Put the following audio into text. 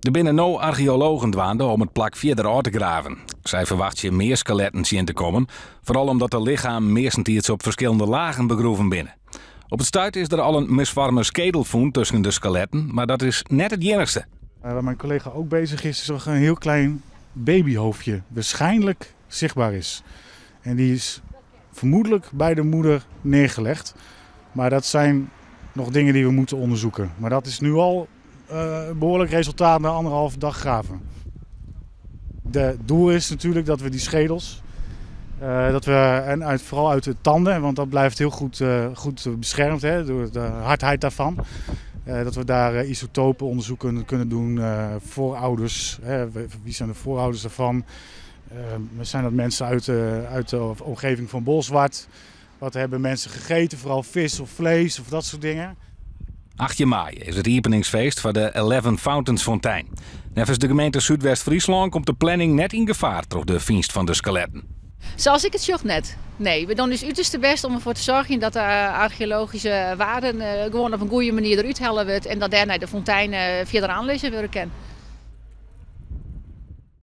Er binnen no archeologen dwaande om het plak verder uit te graven. Zij verwachten meer skeletten zien te komen, vooral omdat de lichaam meestentijds op verschillende lagen begroeven binnen. Op het stuit is er al een misvormde skedel gevonden tussen de skeletten, maar dat is net het enigste. Waar mijn collega ook bezig is nog een heel klein babyhoofdje, waarschijnlijk zichtbaar is. En die is vermoedelijk bij de moeder neergelegd. Maar dat zijn nog dingen die we moeten onderzoeken. Maar dat is nu al een behoorlijk resultaat na 1,5 dag graven. Het doel is natuurlijk dat we die schedels, vooral uit de tanden, want dat blijft heel goed beschermd door de hardheid daarvan. Dat we daar isotopenonderzoeken kunnen doen, voorouders, wie zijn de voorouders daarvan. Zijn dat mensen uit de omgeving van Bolsward? Wat hebben mensen gegeten, vooral vis of vlees of dat soort dingen. 8 mei is het openingsfeest van de 11 Fountains Fontein. Nevens de gemeente Zuidwest-Friesland komt de planning net in gevaar door de vindst van de skeletten. Zoals ik het zocht net. Nee, we doen dus uiterste best om ervoor te zorgen dat de archeologische waarden gewoon op een goede manier eruit halen wordt en dat daarna de fontein verder aanlezen worden kan.